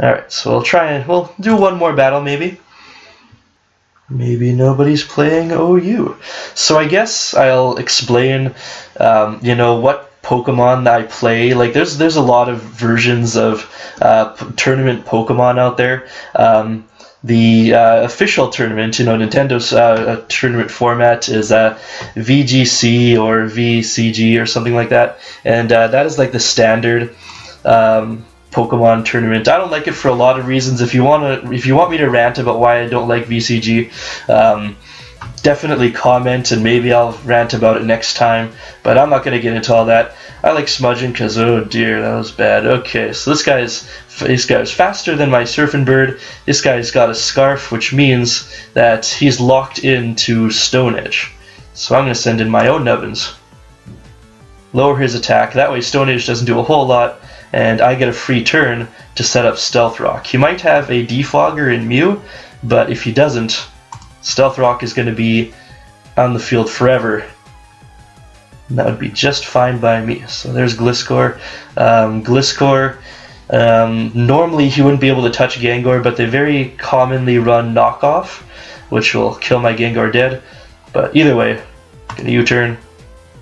Alright, so we'll do one more battle maybe. Maybe nobody's playing OU. So I guess I'll explain, what Pokemon I play. Like, there's a lot of versions of tournament Pokemon out there. The official tournament, Nintendo's tournament format is VGC or VCG or something like that, and that is like the standard Pokemon tournament. I don't like it for a lot of reasons. If you want me to rant about why I don't like VCG, definitely comment and maybe I'll rant about it next time. But I'm not going to get into all that. I like smudging because, oh dear, that was bad. Okay, so this guy's faster than my Surfing Bird. This guy's got a Scarf, which means that he's locked into Stone Edge. So I'm going to send in my own Nubbins. Lower his attack. That way Stone Edge doesn't do a whole lot, and I get a free turn to set up Stealth Rock. He might have a Defogger in Mew, but if he doesn't, Stealth Rock is going to be on the field forever. And that would be just fine by me. So there's Gliscor. Gliscor, normally he wouldn't be able to touch Gengar, but they very commonly run Knockoff, which will kill my Gengar dead. But either way, get a U-turn.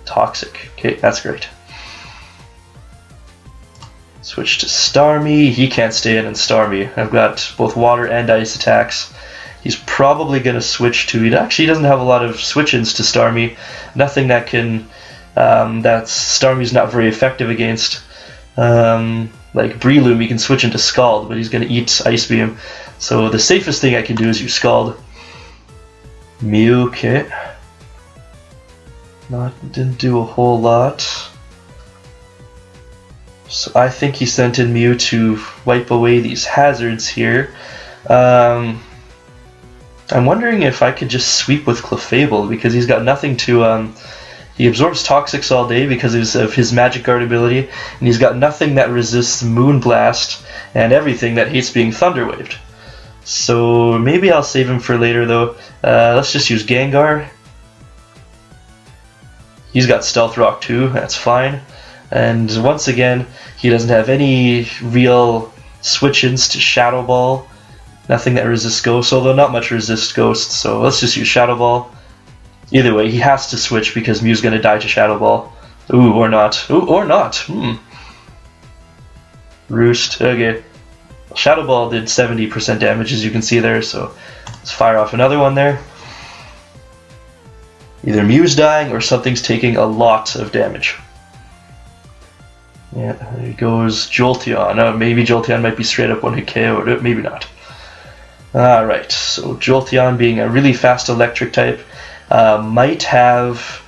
Toxic. Okay, that's great. Switch to Starmie. He can't stay in and Starmie. I've got both water and ice attacks. He's probably going to switch to... He doesn't have a lot of switch-ins to Starmie. Nothing that can... that Starmie's not very effective against. Like Breloom, he can switch into Scald, but he's going to eat Ice Beam. So the safest thing I can do is use Scald. Mew, okay. Didn't do a whole lot. So I think he sent in Mew to wipe away these hazards here. I'm wondering if I could just sweep with Clefable, because he's got nothing to... he absorbs Toxics all day because of his Magic Guard ability, and he's got nothing that resists Moonblast, and everything that hates being Thunder Waved. So maybe I'll save him for later, though. Let's just use Gengar. He's got Stealth Rock too, that's fine. And once again, he doesn't have any real switch-ins to Shadow Ball. Nothing that resists Ghost, although not much resists Ghost, so let's just use Shadow Ball. Either way, he has to switch because Mew's going to die to Shadow Ball. Ooh, or not. Ooh, or not. Roost, okay. Shadow Ball did 70% damage, as you can see there, so let's fire off another one there. Either Mew's dying or something's taking a lot of damage. Yeah, there goes Jolteon. Maybe Jolteon might be straight up one hit KO, maybe not. Alright, so Jolteon, being a really fast electric type, might have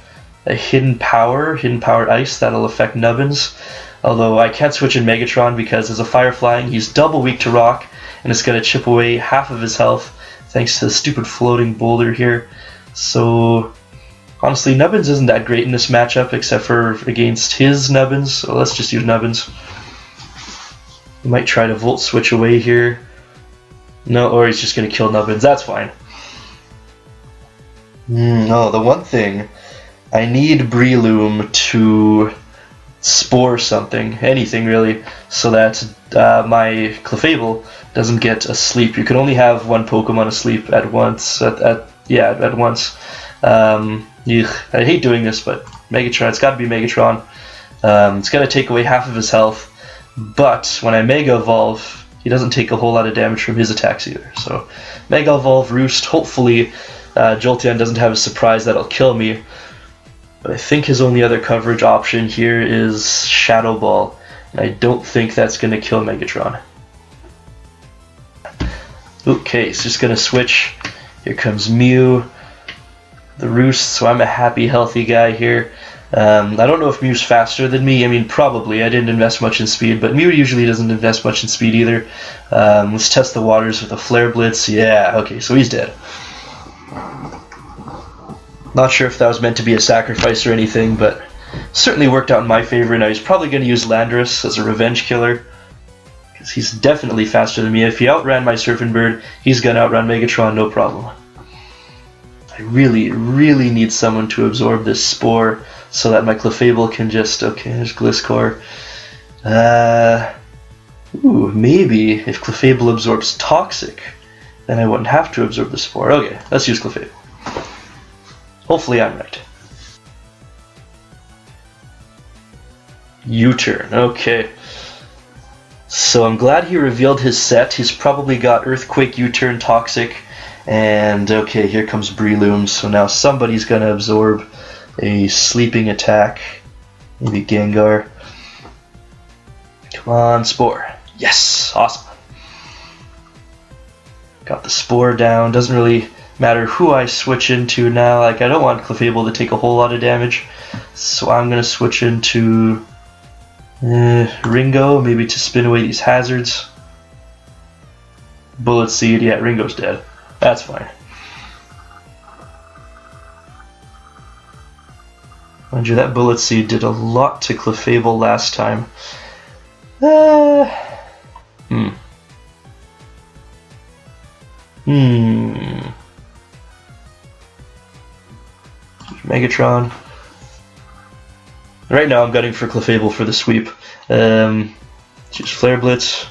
a hidden power ice that'll affect Nubbins. Although I can't switch in Megatron because as a Fire Flying, he's double weak to Rock, and it's going to chip away half of his health thanks to the stupid floating boulder here. So honestly, Nubbins isn't that great in this matchup except for against his Nubbins, so let's just use Nubbins. We might try to Volt Switch away here. No, or he's just going to kill Nubbins, that's fine. No, the one thing, I need Breloom to Spore something, anything really, so that my Clefable doesn't get asleep. You can only have one Pokemon asleep at once, at once. I hate doing this, but Megatron, it's got to be Megatron. It's going to take away half of his health, but when I Mega Evolve, he doesn't take a whole lot of damage from his attacks either. So Mega Evolve, Roost, hopefully Jolteon doesn't have a surprise that'll kill me. But I think his only other coverage option here is Shadow Ball, and I don't think that's going to kill Megatron. Okay, it's just going to switch. Here comes Mew. The Roost, so I'm a happy, healthy guy here. I don't know if Mew's faster than me. I mean, probably. I didn't invest much in speed, but Mew usually doesn't invest much in speed either. Let's test the waters with a Flare Blitz. Yeah, okay, so he's dead. Not sure if that was meant to be a sacrifice or anything, but certainly worked out in my favor. Now he's probably going to use Landorus as a revenge killer, because he's definitely faster than me. If he outran my Surfing Bird, he's going to outrun Megatron, no problem. I really, really need someone to absorb this Spore so that my Clefable can just... Okay, there's Gliscor. Ooh, maybe if Clefable absorbs Toxic, then I wouldn't have to absorb the Spore. Okay, let's use Clefable. Hopefully I'm right. U-turn, okay. So I'm glad he revealed his set. He's probably got Earthquake, U-turn, Toxic, and okay, here comes Breloom. So now somebody's gonna absorb a sleeping attack. Maybe Gengar. Come on, Spore. Yes, awesome. Got the Spore down. Doesn't really matter who I switch into now. Like, I don't want Clefable to take a whole lot of damage, so I'm gonna switch into Ringo, maybe to spin away these hazards. Bullet Seed, yeah, Ringo's dead. That's fine. Mind you, that Bullet Seed did a lot to Clefable last time. Megatron. Right now I'm gunning for Clefable for the sweep. Choose Flare Blitz.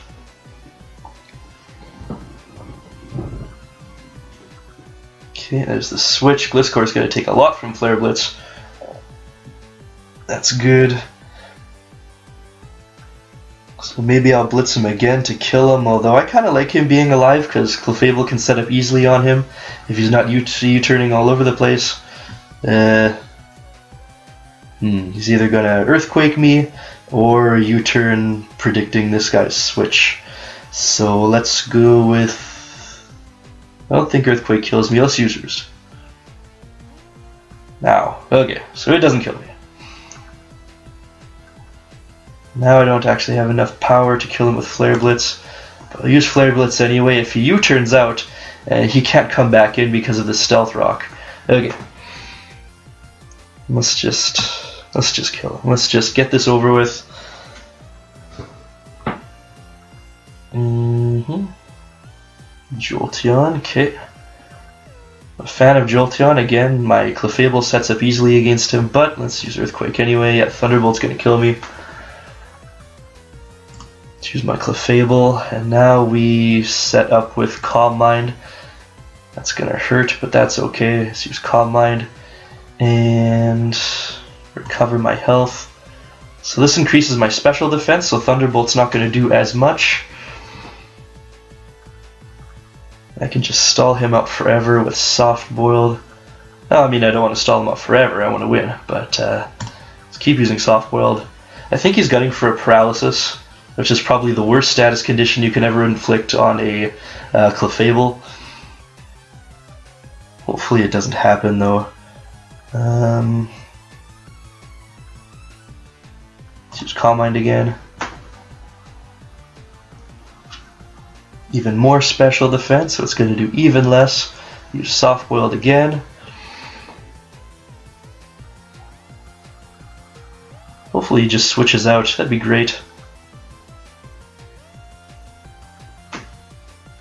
Okay, there's the switch. Gliscor's going to take a lot from Flare Blitz. That's good. So maybe I'll blitz him again to kill him, although I kind of like him being alive because Clefable can set up easily on him if he's not U-turning all over the place. He's either going to Earthquake me or U-turn predicting this guy's switch. So let's go with... I don't think Earthquake kills me. Let's use Roost. Now, okay, so it doesn't kill me. Now I don't actually have enough power to kill him with Flare Blitz, but I'll use Flare Blitz anyway. If he U-turns out, he can't come back in because of the Stealth Rock. Okay, let's just kill him. Let's just get this over with. Jolteon, okay. A fan of Jolteon. Again, my Clefable sets up easily against him, but let's use Earthquake anyway. Yeah, Thunderbolt's gonna kill me. Choose my Clefable, and now we set up with Calm Mind. That's gonna hurt, but that's okay. Let's use Calm Mind and recover my health. So this increases my special defense, so Thunderbolt's not gonna do as much. I can just stall him out forever with Soft Boiled. I mean, I don't want to stall him out forever, I want to win, but let's keep using Soft Boiled. I think he's gunning for a Paralysis, which is probably the worst status condition you can ever inflict on a Clefable. Hopefully it doesn't happen though. Let's use Calm Mind again. Even more special defense, so it's going to do even less. Use Soft Boiled again. Hopefully he just switches out, that'd be great.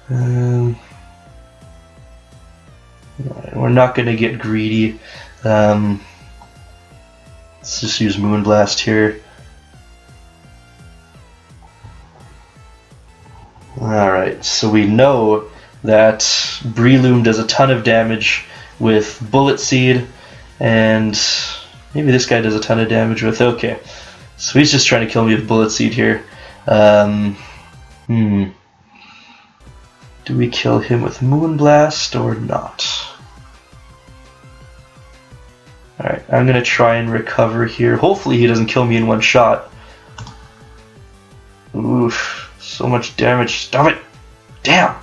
We're not going to get greedy. Let's just use Moonblast here. Alright, so we know that Breloom does a ton of damage with Bullet Seed, and maybe this guy does a ton of damage with... Okay, so he's just trying to kill me with Bullet Seed here. Do we kill him with Moonblast or not? Alright, I'm going to try and recover here. Hopefully he doesn't kill me in one shot. Oof. So much damage. Stop it! Damn!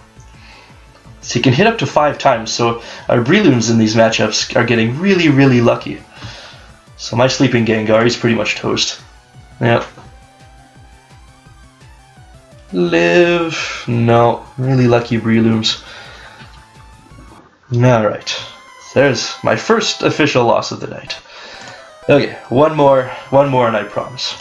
So he can hit up to 5 times, so our Brelooms in these matchups are getting really, really lucky. So my sleeping Gengar, he's pretty much toast. Yep. Live. No. Really lucky Brelooms. Alright. There's my first official loss of the night. Okay, one more and I promise.